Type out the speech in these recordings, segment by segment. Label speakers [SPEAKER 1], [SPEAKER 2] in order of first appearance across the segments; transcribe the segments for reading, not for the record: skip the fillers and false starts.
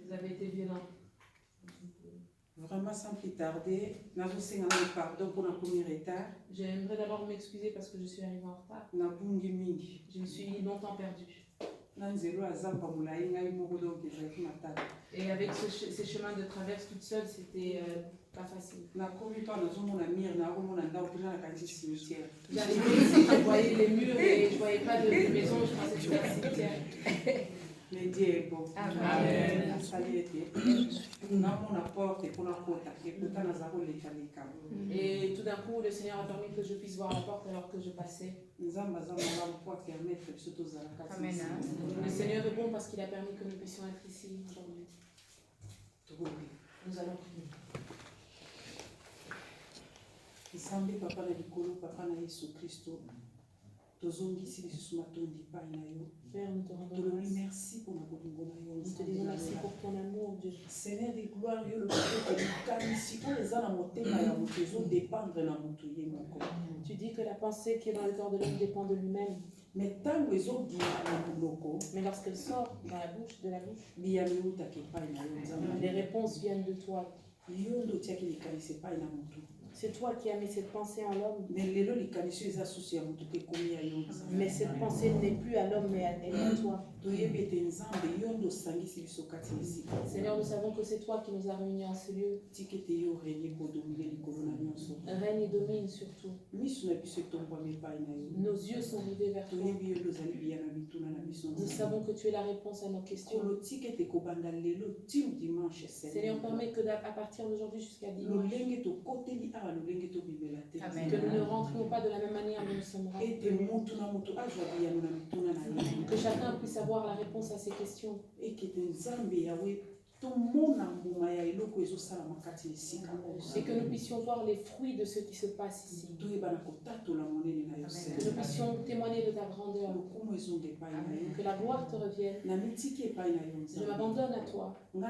[SPEAKER 1] Vous avez été violent.
[SPEAKER 2] Vraiment sans plus tarder, pardon pour le premier retard.
[SPEAKER 1] J'aimerais d'abord m'excuser parce que je suis arrivée en retard. Je me suis longtemps perdue. Et avec ces chemins de traverse toute seule, c'était pas facile. J'arrivais ici, je voyais les murs et je ne voyais pas de maison, je pensais que c'était un cimetière.
[SPEAKER 2] Mais Dieu est bon.
[SPEAKER 1] Amen. Et tout d'un coup, le Seigneur a permis que je puisse voir la porte alors que je passais.
[SPEAKER 3] Amen.
[SPEAKER 1] Le Seigneur est bon parce qu'il a permis que nous puissions être ici aujourd'hui. Nous allons prier.
[SPEAKER 2] Papa na likolo, Papa na Yesu Christo.
[SPEAKER 1] Père, nous te rendons grâce.
[SPEAKER 2] Merci pour
[SPEAKER 1] Nous te disons merci pour ton amour, Dieu.
[SPEAKER 2] Seigneur de gloire,
[SPEAKER 1] Tu dis que la pensée qui est dans le corps de l'homme dépend de lui-même.
[SPEAKER 2] Mais
[SPEAKER 1] lorsqu'elle sort dans la bouche, les réponses viennent de toi. C'est toi qui as mis cette pensée en l'homme. Mais cette pensée n'est plus à l'homme, mais elle est à toi. Seigneur, nous savons que c'est toi qui nous as réunis en ce lieu. Règne et domine surtout. Nos yeux sont rivés vers toi. Nous savons que tu es la réponse à nos questions. Seigneur, permets que à partir d'aujourd'hui jusqu'à dimanche,
[SPEAKER 3] Amen.
[SPEAKER 1] que nous ne rentrions pas de la même manière dont nous sommes rentrés. Que chacun puisse avoir la réponse à ses questions.
[SPEAKER 2] Et que
[SPEAKER 1] nous puissions voir les fruits de ce qui se passe ici. Que nous puissions témoigner de ta grandeur.
[SPEAKER 3] Amen.
[SPEAKER 1] Que la gloire te revienne. Je m'abandonne à toi. Moi,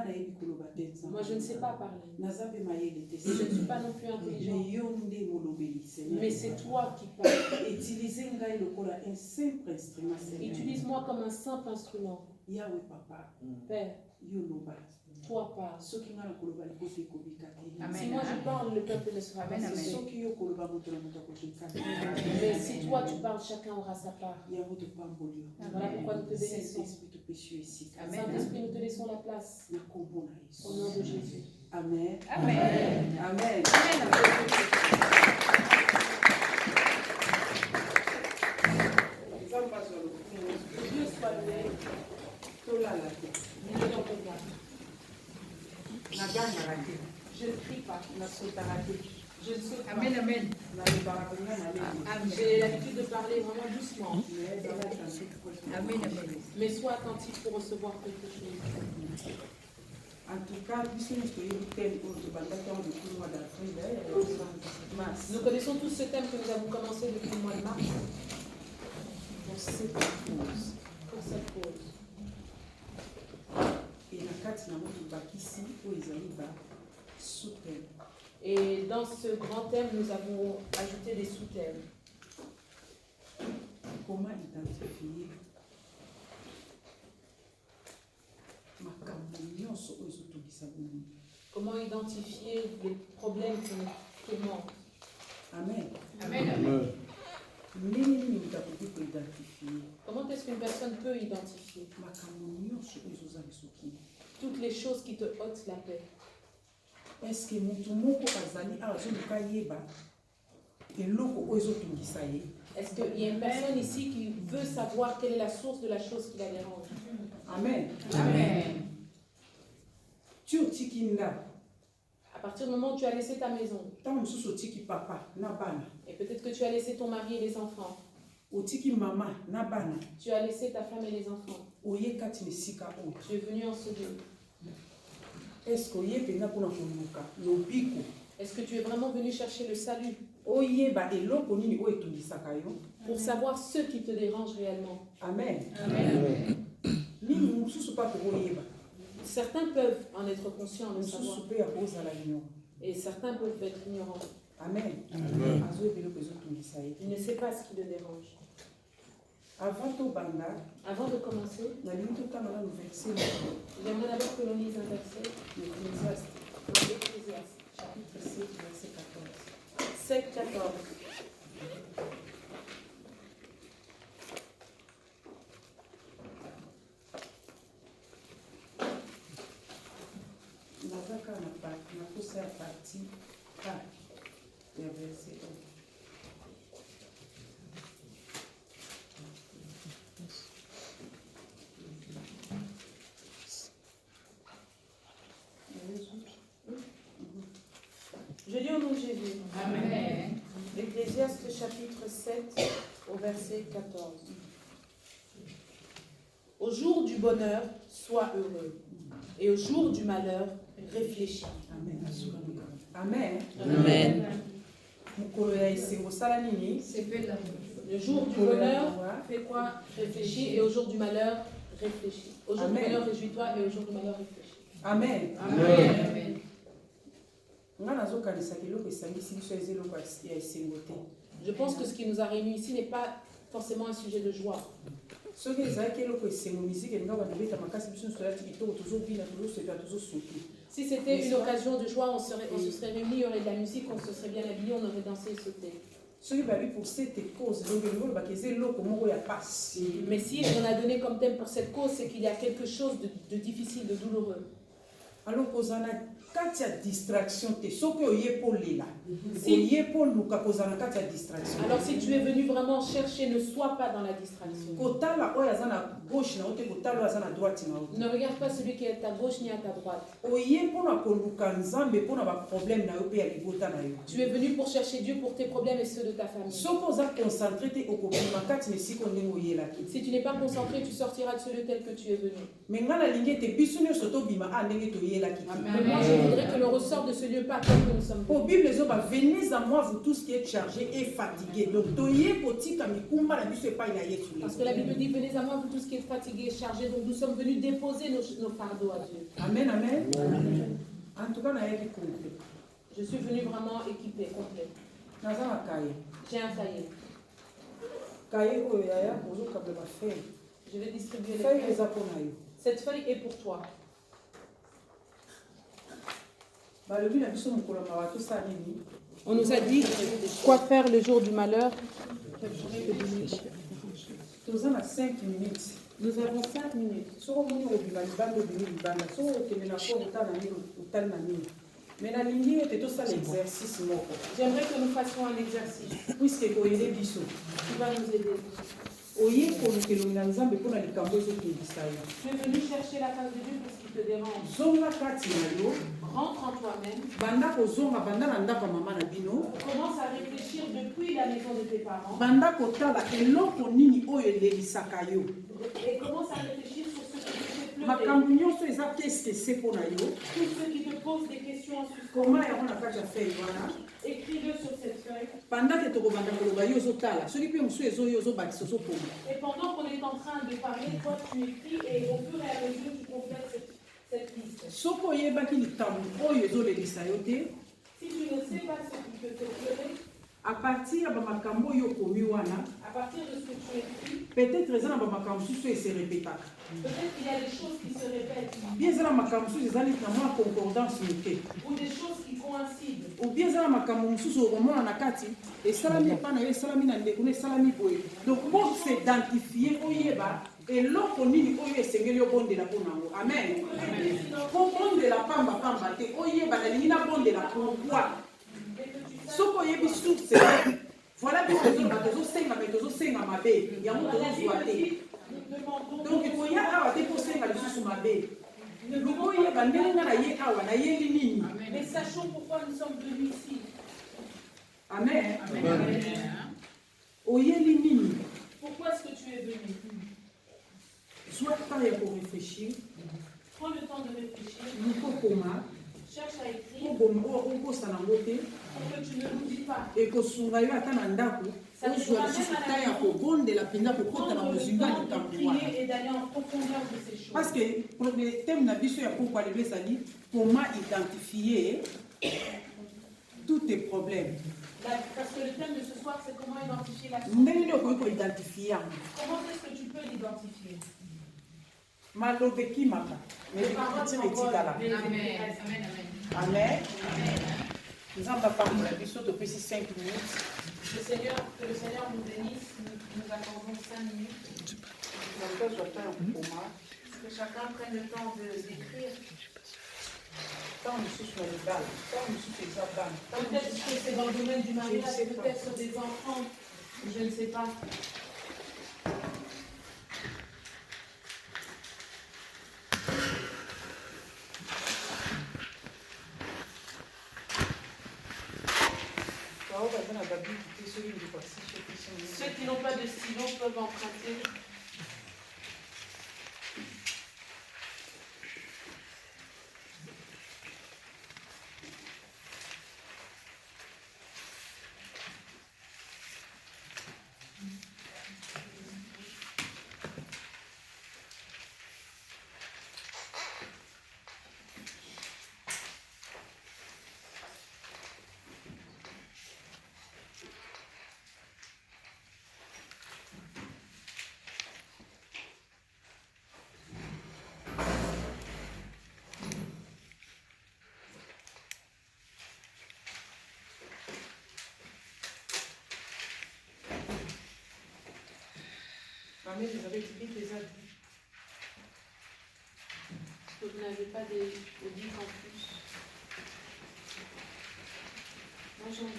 [SPEAKER 1] je ne sais pas parler. Et je ne suis pas non plus intelligent. Mais c'est toi qui parles. Utilise-moi comme un simple instrument. Père, toi parle.
[SPEAKER 3] Amen.
[SPEAKER 1] Si moi je parle, le peuple ne sera pas
[SPEAKER 3] Amen.
[SPEAKER 1] sauvé. Mais si toi tu parles, chacun aura sa part. Voilà pourquoi nous te bénissons. Saint-Esprit, nous te laissons la place. Au nom de Jésus.
[SPEAKER 2] Amen.
[SPEAKER 3] Amen.
[SPEAKER 2] Amen.
[SPEAKER 1] Dieu soit loué. Je ne crie pas. Je ne saute pas.
[SPEAKER 3] Amen. Amen.
[SPEAKER 1] J'ai l'habitude de parler vraiment doucement.
[SPEAKER 3] Amen.
[SPEAKER 1] Mais sois attentif pour recevoir quelque chose.
[SPEAKER 2] En tout cas,
[SPEAKER 1] Nous connaissons tous ce thème que nous avons commencé depuis le mois de mars.
[SPEAKER 2] pour cette cause.
[SPEAKER 1] Pour cette cause. Et dans ce grand thème, nous avons ajouté des sous-thèmes.
[SPEAKER 2] Comment identifier
[SPEAKER 1] Comment identifier les problèmes qui nous tourmentent.
[SPEAKER 2] Amen.
[SPEAKER 3] Amen.
[SPEAKER 1] Comment est-ce qu'une personne peut identifier toutes les choses qui te ôtent la paix?
[SPEAKER 2] Est-ce qu'il
[SPEAKER 1] y a une personne ici qui veut savoir quelle est la source de la chose qui la dérange?
[SPEAKER 2] Amen.
[SPEAKER 3] Amen.
[SPEAKER 1] À partir du moment où tu as laissé ta maison, et peut-être que tu as laissé ton mari et les enfants, tu as laissé ta femme et les enfants, tu es venu en ce lieu. Est-ce que tu es vraiment venu chercher le salut pour savoir ce qui te dérange réellement?
[SPEAKER 2] Amen.
[SPEAKER 1] Amen. Certains peuvent en être conscients de savoir. Et certains peuvent être ignorants.
[SPEAKER 2] Amen.
[SPEAKER 1] Il ne sait pas ce qui le dérange. Avant de commencer, j'aimerais d'abord que que l'on lise un verset.
[SPEAKER 2] Ecclésiaste,
[SPEAKER 1] Ecclésiaste, chapitre 7, verset 14. 7, 14.
[SPEAKER 2] nazaka na kosa ya partie K ya verset 1.
[SPEAKER 1] Je lis au nom de Jésus.
[SPEAKER 3] Amen.
[SPEAKER 1] Ecclésiaste chapitre 7 au verset 14. Au jour du bonheur, sois heureux. Et au jour du malheur, réfléchis.
[SPEAKER 2] Amen. Amen.
[SPEAKER 3] Amen.
[SPEAKER 1] Le jour du bonheur, fais quoi? Réfléchis. Et au jour du malheur, réfléchis. Au jour du bonheur, réjouis-toi. Et au jour du malheur, réfléchis.
[SPEAKER 2] Amen.
[SPEAKER 3] Amen.
[SPEAKER 1] Je pense que ce qui nous a réunis ici n'est pas forcément un sujet de joie. Si c'était une occasion de joie, on se serait réunis, il y aurait de la musique, on se serait bien habillés, on aurait dansé et sauté. Mais si on a donné comme thème pour cette cause, c'est qu'il y a quelque chose de difficile, de douloureux.
[SPEAKER 2] Alors, distraction,
[SPEAKER 1] alors si tu es venu vraiment chercher, ne sois pas dans la distraction. Ne regarde pas celui qui est à ta gauche ni à ta droite. Tu es venu pour chercher Dieu pour tes problèmes et ceux de ta famille. Si tu n'es pas concentré, tu sortiras de ce lieu tel que tu es venu. Mais moi, je voudrais que l'on ressorte de ce lieu pas comme que nous sommes venus.
[SPEAKER 2] Venez à moi, vous tous qui êtes chargés et fatigués. Donc,
[SPEAKER 1] parce que la Bible dit, venez à moi, vous tous qui êtes fatigués et chargés. Donc, nous sommes venus déposer nos fardeaux à Dieu.
[SPEAKER 2] Amen, amen. En tout cas,
[SPEAKER 1] je suis venu vraiment équipé, complet. J'ai un cahier. Je vais distribuer les feuilles. Cette feuille est pour toi. On nous a dit quoi faire le jour du malheur.
[SPEAKER 2] Nous avons 5 minutes.
[SPEAKER 1] Nous avons 5 minutes. J'aimerais que nous fassions un exercice.
[SPEAKER 2] Puisque
[SPEAKER 1] tu vas nous aider. Tu es venu chercher la face de Dieu parce qu'il te dérange. Rentre en toi-même. Commence à réfléchir depuis la maison de tes parents. Et commence à réfléchir sur ce qui te fait pleurer. Tous ceux qui te posent des questions en suspens. Écris-le sur cette feuille. Et pendant qu'on est en train de parler, toi tu écris et au fur et à mesure tu complètes cette liste. Si tu ne sais pas ce qui te fait pleurer,
[SPEAKER 2] à partir de ce
[SPEAKER 1] que tu écris,
[SPEAKER 2] peut-être qu'il y a
[SPEAKER 1] des choses qui se répètent.
[SPEAKER 2] Bien concordance
[SPEAKER 1] ou des choses qui coïncident.
[SPEAKER 2] Ou bien donc pour s'identifier et l'autre nini oyo esengeli obondela pona ngo. Amen. Pour bondela pamba pamba te oyeba na lingi na bondela pourquoi. Soko yebi source voilà pourquoi les autres senga mais tozo senga mabe ya mo tozo te. Donc il faut y avoir des senga les sous mabe.
[SPEAKER 1] Mais sachons pourquoi nous sommes venus ici.
[SPEAKER 2] Amen.
[SPEAKER 3] Amen.
[SPEAKER 1] Pourquoi est-ce que tu es venu?
[SPEAKER 2] Soit temps pour réfléchir.
[SPEAKER 1] Prends le temps de réfléchir. Cherche à écrire. Pour que tu ne l'oublies pas.
[SPEAKER 2] Et que ça te ramène à
[SPEAKER 1] prier et d'aller en profondeur de ces choses.
[SPEAKER 2] Parce que pour le thème de comment identifier tous tes problèmes.
[SPEAKER 1] Parce que le thème de ce soir, c'est comment identifier la source.
[SPEAKER 2] Comment
[SPEAKER 1] est-ce que tu peux l'identifier?
[SPEAKER 2] malobe kimaka mais l'écriture etikala. Amen. Nzamba pambola biso topesi 5 minutes.
[SPEAKER 1] Que le Seigneur nous bénisse, nous accordons 5 minutes. Que chacun prenne le temps d'écrire. Peut-être que c'est dans le domaine du mariage, peut-être des enfants, je ne sais pas. Ceux qui n'ont pas de stylo peuvent emprunter. Vous n'avez pas des livres en plus. Moi j'en ai.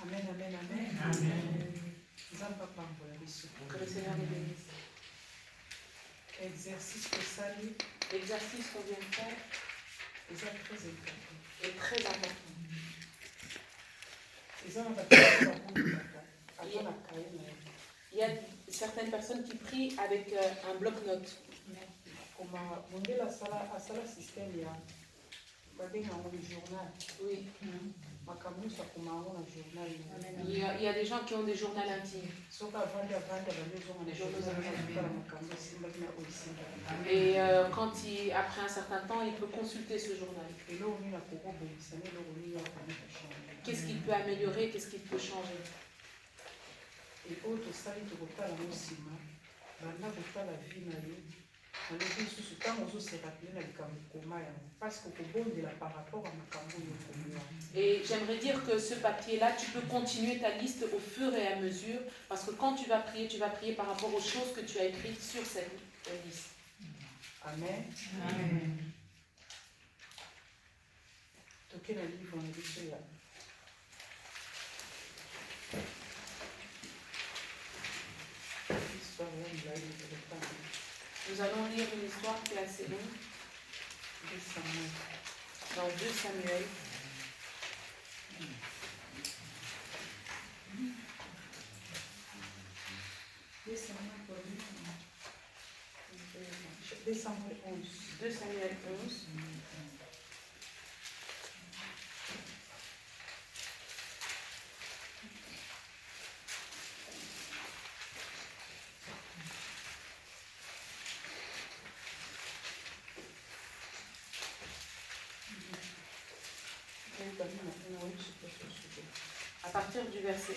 [SPEAKER 2] Amen, amen, amen.
[SPEAKER 1] Que le Seigneur nous bénisse.
[SPEAKER 2] Exercice que ça dit.
[SPEAKER 1] L'exercice qu'on vient de faire est très important. Il y a certaines personnes qui prient avec un bloc-notes. Oui. Il y a des gens qui ont des journaux intimes. Et après un certain temps, il peut consulter ce journal. Qu'est-ce qu'il peut améliorer, qu'est-ce qu'il peut changer. Et j'aimerais dire que ce papier-là, tu peux continuer ta liste au fur et à mesure, parce que quand tu vas prier par rapport aux choses que tu as écrites sur cette liste.
[SPEAKER 2] Amen.
[SPEAKER 3] Amen.
[SPEAKER 1] Nous allons lire une histoire qui est assez longue. Dans 2 Samuel.
[SPEAKER 2] 2 Samuel 11.
[SPEAKER 1] 2 Samuel 11. À partir du verset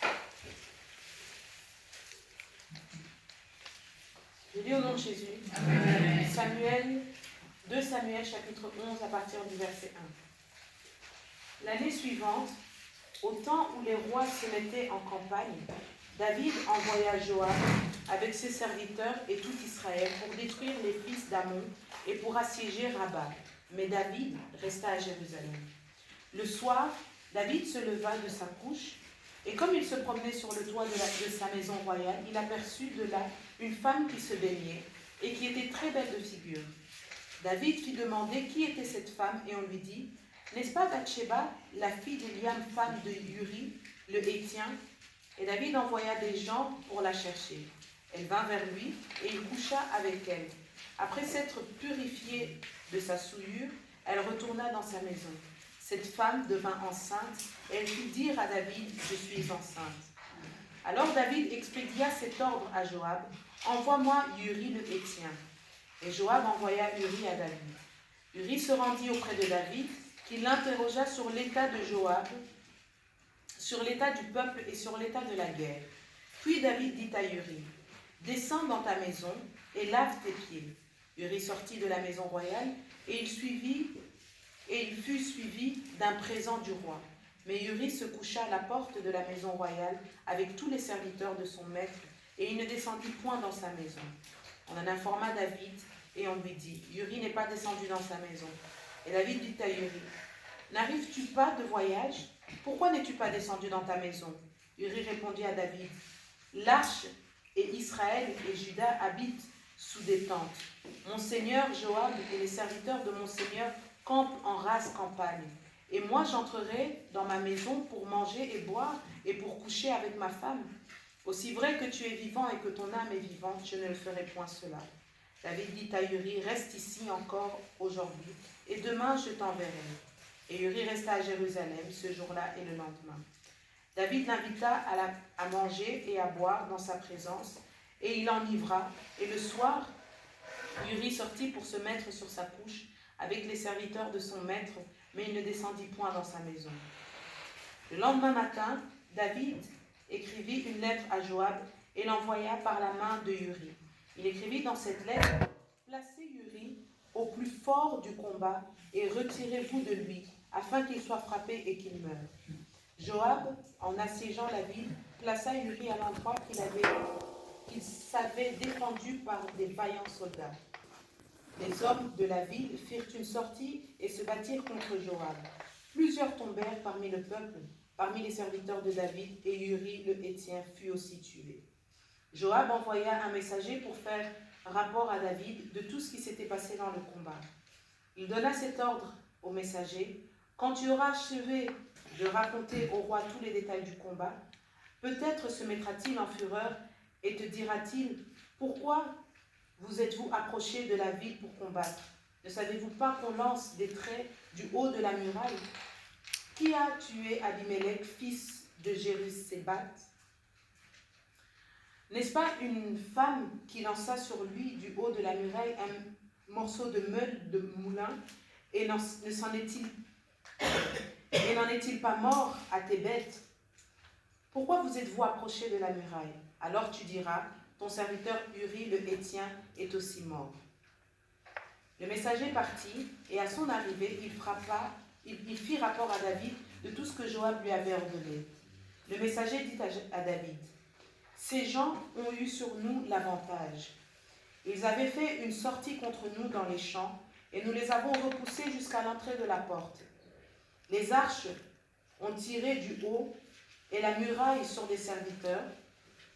[SPEAKER 1] 1. Je lis au nom de Jésus. Amen. 2 Samuel chapitre 11 à partir du verset 1. L'année suivante, au temps où les rois se mettaient en campagne, David envoya Joab avec ses serviteurs et tout Israël pour détruire les fils d'Ammon et pour assiéger Rabat. Mais David resta à Jérusalem. Le soir, David se leva de sa couche, et comme il se promenait sur le toit de sa maison royale, il aperçut de là une femme qui se baignait et qui était très belle de figure. David fit demander qui était cette femme, et on lui dit, « N'est-ce pas Bathsheba, la fille d'Eliam, femme de Uri, le Héthien ?» Et David envoya des gens pour la chercher. Elle vint vers lui, et il coucha avec elle. Après s'être purifiée de sa souillure, elle retourna dans sa maison. Cette femme devint enceinte, et elle fit dire à David, « Je suis enceinte. » Alors David expédia cet ordre à Joab, « Envoie-moi Uri le Héthien. » Et Joab envoya Uri à David. Uri se rendit auprès de David, qui l'interrogea sur l'état de Joab, sur l'état du peuple et sur l'état de la guerre. Puis David dit à Uri, « Descends dans ta maison et lave tes pieds. » Uri sortit de la maison royale et il fut suivi d'un présent du roi. Mais Uri se coucha à la porte de la maison royale avec tous les serviteurs de son maître, et il ne descendit point dans sa maison. On en informa David, et on lui dit, Uri n'est pas descendu dans sa maison. Et David dit à Uri, n'arrives-tu pas de voyage? Pourquoi n'es-tu pas descendu dans ta maison? Uri répondit à David, l'arche et Israël et Juda habitent sous des tentes. Mon seigneur Joab et les serviteurs de mon seigneur campent en rase campagne. Et moi j'entrerai dans ma maison pour manger et boire et pour coucher avec ma femme. Aussi vrai que tu es vivant et que ton âme est vivante, je ne le ferai point cela. David dit à Uri, reste ici encore aujourd'hui, et demain je t'enverrai. Et Uri resta à Jérusalem ce jour-là et le lendemain. David l'invita à manger et à boire dans sa présence, et il enivra. Et le soir, Uri sortit pour se mettre sur sa couche avec les serviteurs de son maître, mais il ne descendit point dans sa maison. Le lendemain matin, David écrivit une lettre à Joab et l'envoya par la main de Uri. Il écrivit dans cette lettre, « Placez Uri au plus fort du combat et retirez-vous de lui, afin qu'il soit frappé et qu'il meure. » Joab, en assiégeant la ville, plaça Uri à l'endroit qu'il savait défendu par des vaillants soldats. Les hommes de la ville firent une sortie et se battirent contre Joab. Plusieurs tombèrent parmi le peuple, parmi les serviteurs de David, et Uri le Héthien fut aussi tué. Joab envoya un messager pour faire rapport à David de tout ce qui s'était passé dans le combat. Il donna cet ordre au messager, « Quand tu auras achevé de raconter au roi tous les détails du combat, peut-être se mettra-t-il en fureur et te dira-t-il, « Pourquoi vous êtes-vous approchés de la ville pour combattre? Ne savez-vous pas qu'on lance des traits du haut de la muraille? Qui a tué Abimelech, fils de Jérusébat? N'est-ce pas une femme qui lança sur lui du haut de la muraille un morceau de meule de moulin, et n'en est-il pas mort à tes bêtes? Pourquoi vous êtes-vous approchés de la muraille? Alors tu diras, ton serviteur Uri le Héthien est aussi mort. » Le messager partit, et à son arrivée, il fit rapport à David de tout ce que Joab lui avait ordonné. Le messager dit à David, « Ces gens ont eu sur nous l'avantage. Ils avaient fait une sortie contre nous dans les champs, et nous les avons repoussés jusqu'à l'entrée de la porte. Les arches ont tiré du haut, et la muraille sur les serviteurs.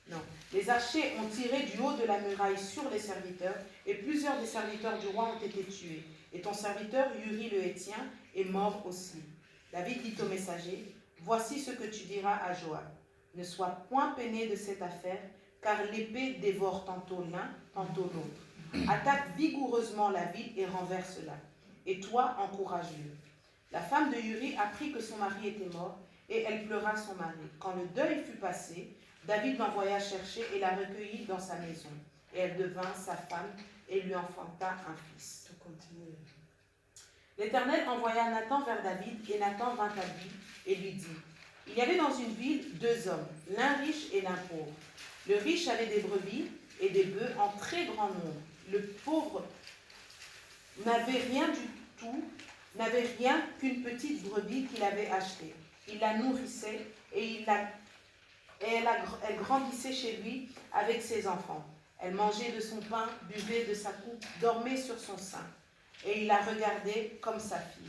[SPEAKER 1] Non, les archers ont tiré du haut de la muraille sur les serviteurs, et plusieurs des serviteurs du roi ont été tués. Et ton serviteur, Uri le Héthien, est mort aussi. » David dit au messager, « Voici ce que tu diras à Joab. Ne sois point peiné de cette affaire, car l'épée dévore tantôt l'un, tantôt l'autre.
[SPEAKER 4] attaque vigoureusement la ville et renverse-la. Et toi, encourage-le. La femme de Uri apprit que son mari était mort et elle pleura son mari. Quand le deuil fut passé, David l'envoya chercher et la recueillit dans sa maison. Et elle devint sa femme et lui enfanta un fils. L'Éternel envoya Nathan vers David et Nathan vint à lui et lui dit: il y avait dans une ville 2 hommes, l'un riche et l'un pauvre. Le riche avait des brebis et des bœufs en très grand nombre. Le pauvre n'avait rien du tout, n'avait rien qu'une petite brebis qu'il avait achetée. Il la nourrissait et elle grandissait chez lui avec ses enfants. Elle mangeait de son pain, buvait de sa coupe, dormait sur son sein. Et il la regardait comme sa fille.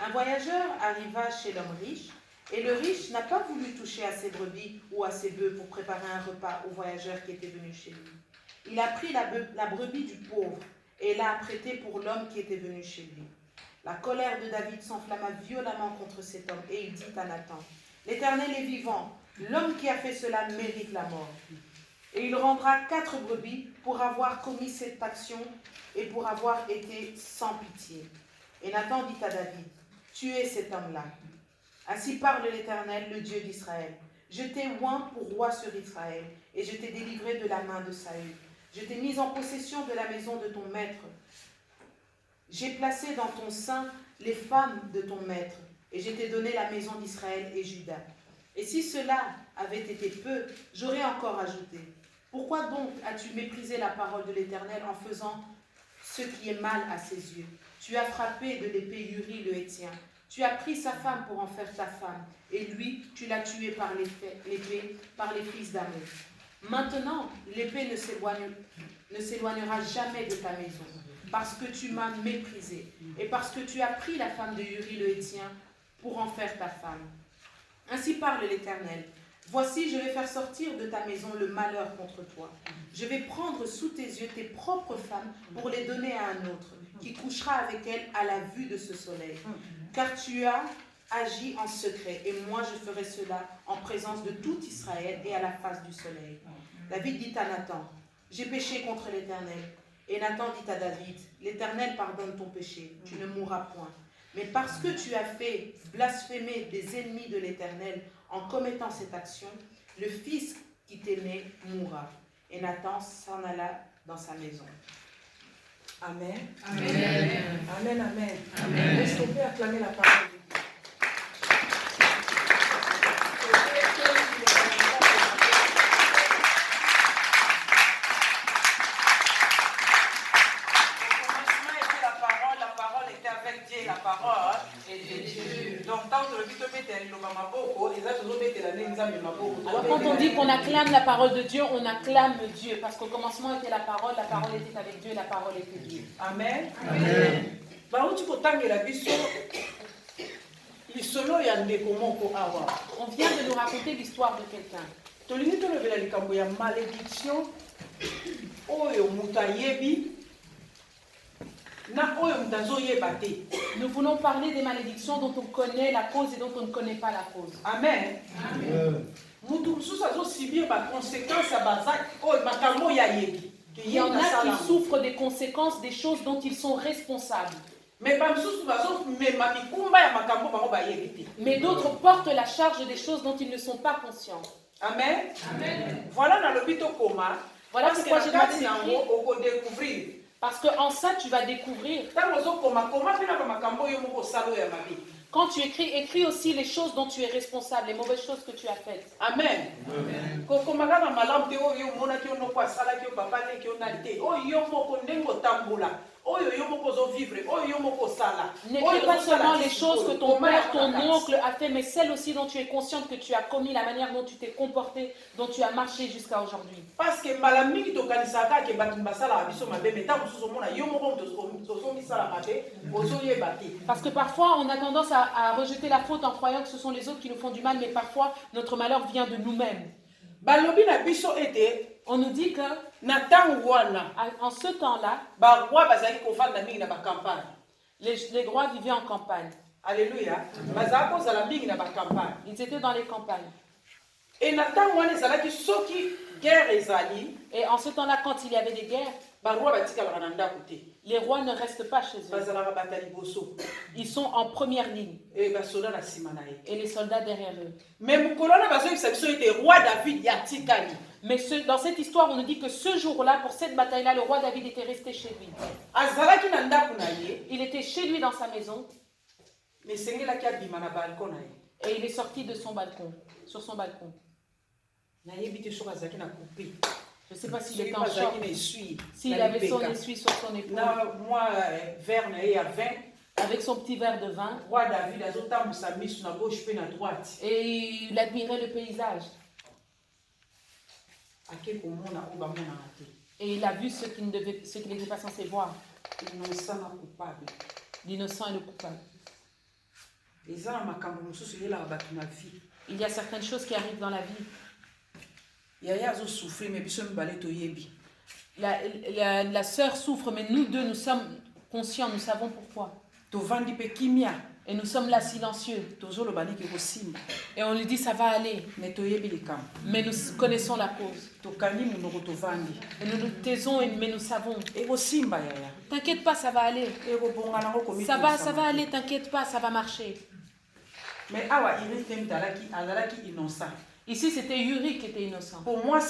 [SPEAKER 4] Un voyageur arriva chez l'homme riche, et le riche n'a pas voulu toucher à ses brebis ou à ses bœufs pour préparer un repas au voyageur qui était venu chez lui. Il a pris la brebis du pauvre et l'a apprêtée pour l'homme qui était venu chez lui. La colère de David s'enflamma violemment contre cet homme et il dit à Nathan: l'Éternel est vivant, l'homme qui a fait cela mérite la mort. Et il rendra 4 brebis pour avoir commis cette action et pour avoir été sans pitié. Et Nathan dit à David: tuez cet homme-là. Ainsi parle l'Éternel, le Dieu d'Israël. Je t'ai oint pour roi sur Israël, et je t'ai délivré de la main de Saül. Je t'ai mis en possession de la maison de ton maître. J'ai placé dans ton sein les femmes de ton maître, et je t'ai donné la maison d'Israël et Juda. Et si cela avait été peu, j'aurais encore ajouté. Pourquoi donc as-tu méprisé la parole de l'Éternel en faisant ce qui est mal à ses yeux? Tu as frappé de l'épée Uri le Héthien. Tu as pris sa femme pour en faire ta femme, et lui, tu l'as tué par l'épée, par les fils d'Ammon. Maintenant, l'épée ne s'éloignera jamais de ta maison, parce que tu m'as méprisé, et parce que tu as pris la femme de Uri le Héthien pour en faire ta femme. Ainsi parle l'Éternel. Voici, je vais faire sortir de ta maison le malheur contre toi. Je vais prendre sous tes yeux tes propres femmes pour les donner à un autre, qui couchera avec elles à la vue de ce soleil. Car tu as agi en secret, et moi je ferai cela en présence de tout Israël et à la face du soleil. David dit à Nathan: j'ai péché contre l'Éternel. Et Nathan dit à David: l'Éternel pardonne ton péché, tu ne mourras point. Mais parce que tu as fait blasphémer des ennemis de l'Éternel en commettant cette action, le fils qui t'est né mourra. Et Nathan s'en alla dans sa maison.
[SPEAKER 2] Amen.
[SPEAKER 3] Amen.
[SPEAKER 2] Amen, amen.
[SPEAKER 3] Amen.
[SPEAKER 2] Est-ce qu'on peut acclamer la parole de Dieu?
[SPEAKER 4] La parole est Dieu. Donc, tant que
[SPEAKER 1] quand on dit qu'on acclame la parole de Dieu, on acclame Dieu. Parce qu'au commencement était la parole était avec Dieu, la parole était Dieu.
[SPEAKER 2] Amen.
[SPEAKER 3] Amen.
[SPEAKER 1] On vient de nous raconter l'histoire de quelqu'un. Nous voulons parler des malédictions dont on connaît la cause et dont on ne connaît pas la cause.
[SPEAKER 2] Amen.
[SPEAKER 1] Il y en a qui souffrent des conséquences des choses dont ils sont responsables. Mais d'autres portent la charge des choses dont ils ne sont pas conscients.
[SPEAKER 2] Amen.
[SPEAKER 1] Amen.
[SPEAKER 2] Voilà
[SPEAKER 1] pourquoi j'ai découvrir. Parce qu'en ça, tu vas découvrir. Quand tu écris aussi les choses dont tu es responsable, les mauvaises choses que tu as faites.
[SPEAKER 2] Amen.
[SPEAKER 1] N'écris pas seulement les choses que ton père, ton oncle a fait, mais celles aussi dont tu es consciente que tu as commis, la manière dont tu t'es comporté, dont tu as marché jusqu'à aujourd'hui. Parce que parfois on a tendance à rejeter la faute en croyant que ce sont les autres qui nous font du mal, mais parfois notre malheur vient de nous-mêmes. On nous dit que en ce temps-là, les rois vivaient en campagne.
[SPEAKER 2] Alléluia.
[SPEAKER 1] Ils étaient dans les campagnes.
[SPEAKER 2] Et en ce temps-là, quand il y avait des guerres,
[SPEAKER 1] Les rois ne restent pas chez eux. Ils sont en première ligne. Et les soldats derrière eux. Mais dans cette histoire, on nous dit que ce jour-là, pour cette bataille-là, le roi David était resté chez lui. Il était chez lui dans sa maison. Et il est sorti de son balcon, sur son balcon. Je ne sais pas s'il était en choc, s'il avait son essuie sur son épaule. Avec son petit verre de vin. Et il admirait le paysage. Et il a vu ce qu'il n'était pas censé voir. L'innocent et le coupable. Il y a certaines choses qui arrivent dans la vie. La sœur souffre, mais nous deux, nous sommes conscients, nous savons pourquoi. Et nous sommes là silencieux. Et on lui dit ça va aller. Mais nous connaissons la cause. Et nous nous taisons, mais nous savons. T'inquiète pas, ça va aller. Ça va aller, t'inquiète pas, ça va marcher. Mais ici, c'était Uri qui était innocent. Pour moi,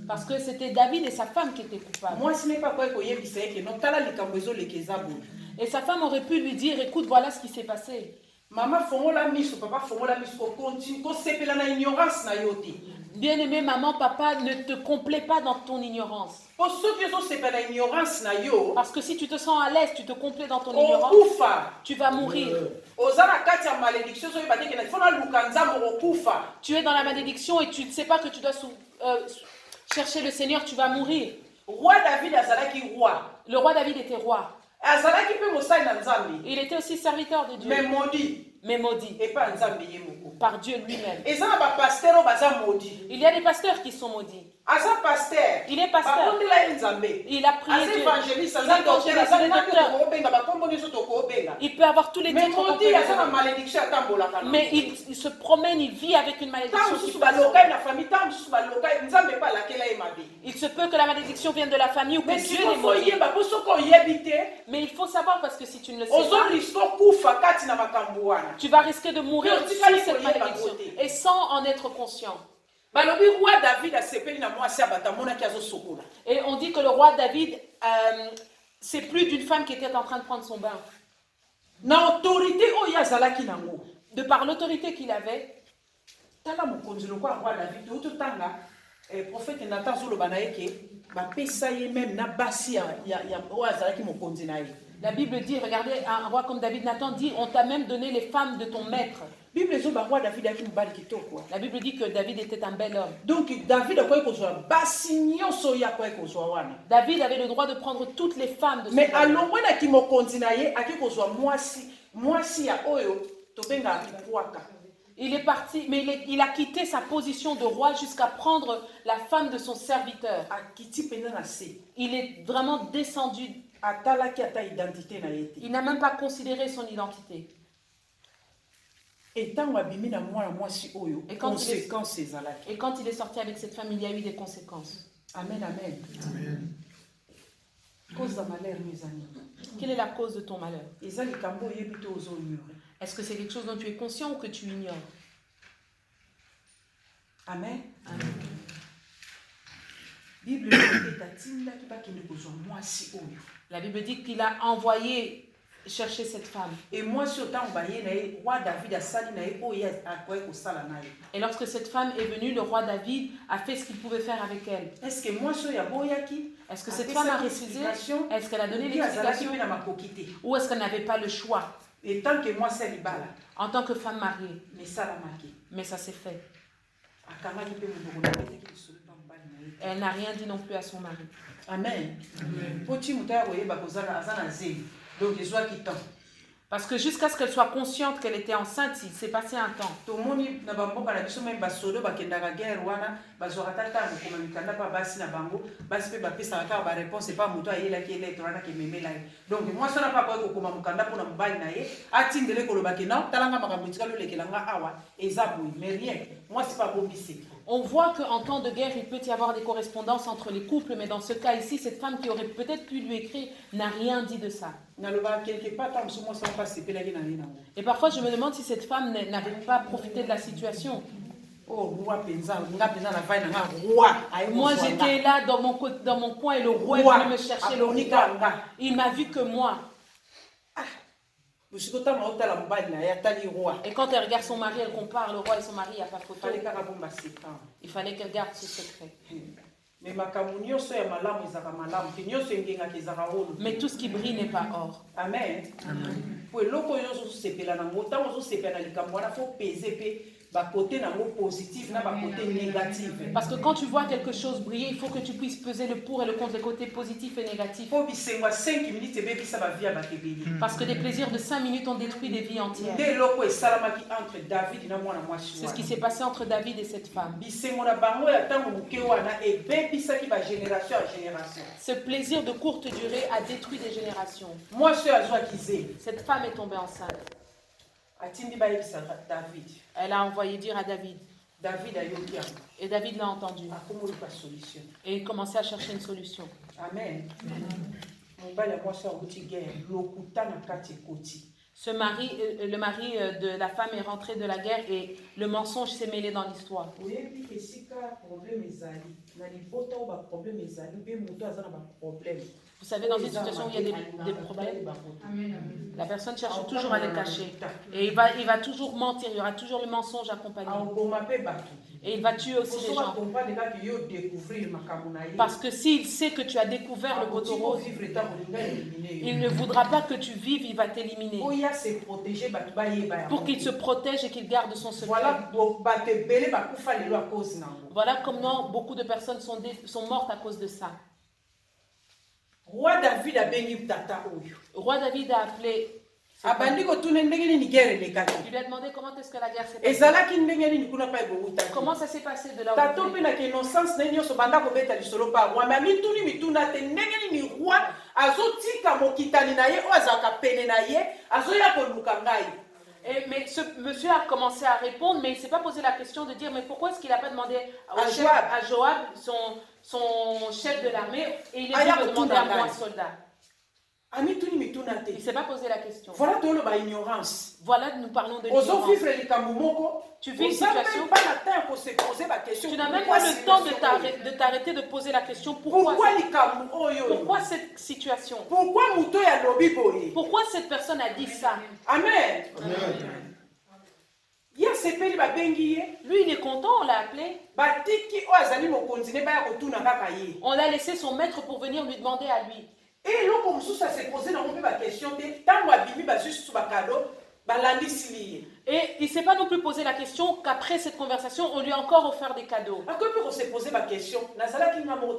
[SPEAKER 1] parce que c'était David et sa femme qui étaient coupables. Et sa femme aurait pu lui dire, écoute, voilà ce qui s'est passé. Bien-aimé, maman, papa, ne te complaît pas dans ton ignorance. Parce que si tu te sens à l'aise, tu te complais dans ton ignorance, tu vas mourir. Tu es dans la malédiction et tu ne sais pas que tu dois chercher le Seigneur, tu vas mourir. Le roi David était roi. Il était aussi serviteur de Dieu. Mais maudit. Par Dieu lui-même. Il y a des pasteurs qui sont maudits. Il est pasteur. Il a prié Dieu. Il peut avoir tous les titres. Mais il se promène, il vit avec une malédiction. Il se peut que la malédiction vienne de la famille ou que Dieu l'ait maudit. Mais il faut savoir, parce que si tu ne le sais pas, tu vas risquer de mourir sous cette malédiction et sans en être conscient. Et on dit que le roi David, c'est plus d'une femme qui était en train de prendre son bain. De par l'autorité qu'il avait, prophète Nathan la Bible dit, regardez, un roi comme David, Nathan dit, on t'a même donné les femmes de ton maître. La Bible dit que David était un bel homme. Donc David avait le droit de prendre toutes les femmes de son maître. Il est parti, mais il a quitté sa position de roi jusqu'à prendre la femme de son serviteur. Il est vraiment descendu. Il n'a même pas considéré son identité. Et quand il est sorti avec cette femme, il y a eu des conséquences. Amen, amen. Amen. Cause d'un malheur, mes amis. Quelle est la cause de ton malheur? Est-ce que c'est quelque chose dont tu es conscient ou que tu ignores? Amen. Amen. La Bible dit qu'il a envoyé chercher cette femme. Et lorsque cette femme est venue, le roi David a fait ce qu'il pouvait faire avec elle. Est-ce que cette femme a refusé? Est-ce qu'elle a donné l'explication? Ou est-ce qu'elle n'avait pas le choix? En tant que femme mariée. Mais ça s'est fait. Elle n'a rien dit non plus à son mari. Amen. Parce que jusqu'à ce qu'elle soit consciente qu'elle était enceinte, il s'est passé un temps. On voit qu'en temps de guerre, il peut y avoir des correspondances entre les couples, mais dans ce cas ici, cette femme qui aurait peut-être pu lui écrire n'a rien dit de ça. Et parfois, je me demande si cette femme n'avait pas profité de la situation. Moi, j'étais là dans mon coin et le roi est venu me chercher, le roi. Il m'a vu que moi. Et quand elle regarde son mari, elle compare le roi et son mari, il n'y a pas photo. Il fallait qu'elle garde ce secret. Mais tout ce qui brille n'est pas or.
[SPEAKER 2] Amen.
[SPEAKER 1] Parce que quand tu vois quelque chose briller, il faut que tu puisses peser le pour et le contre, les côtés positifs et négatifs. Parce que des plaisirs de 5 minutes ont détruit des vies entières. C'est ce qui s'est passé entre David et cette femme. Ce plaisir de courte durée a détruit des générations. Cette femme est tombée enceinte. Elle a envoyé dire à David. Et David l'a entendu. Et il commençait à chercher une solution.
[SPEAKER 2] Amen.
[SPEAKER 1] Le mari de la femme est rentré de la guerre et le mensonge s'est mêlé dans l'histoire. Vous savez, dans une situation où il y a des problèmes, la personne cherche toujours à les cacher. Et il va toujours mentir, il y aura toujours le mensonge accompagné. Et il va tuer aussi les gens. Parce que s'il sait que tu as découvert le poteau rose, il ne voudra pas que tu vives, il va t'éliminer. Pour qu'il se protège et qu'il garde son secret. Voilà comment beaucoup de personnes sont mortes à cause de ça.
[SPEAKER 2] Roi David a appelé.
[SPEAKER 1] Il lui a demandé comment est-ce que la guerre s'est passée. Comment ça s'est passé de là où mais ce monsieur a commencé à répondre, mais il ne s'est pas posé la question de dire mais pourquoi est-ce qu'il n'a pas demandé à Joab, son chef de l'armée, et il est venu me demander à moi, soldat. Il ne s'est pas posé la question.
[SPEAKER 2] Voilà l'ignorance.
[SPEAKER 1] Voilà, nous parlons de l'ignorance. Tu vis une situation, tu n'as même pas le temps de t'arrêter de poser la question pourquoi cette situation? Pourquoi cette personne a dit ça?
[SPEAKER 2] Amen.
[SPEAKER 1] Lui, il est content, on l'a appelé. On l'a laissé son maître pour venir lui demander à lui.
[SPEAKER 2] Et
[SPEAKER 1] il ne s'est pas non plus posé la question qu'après cette conversation, on lui a encore offert des cadeaux.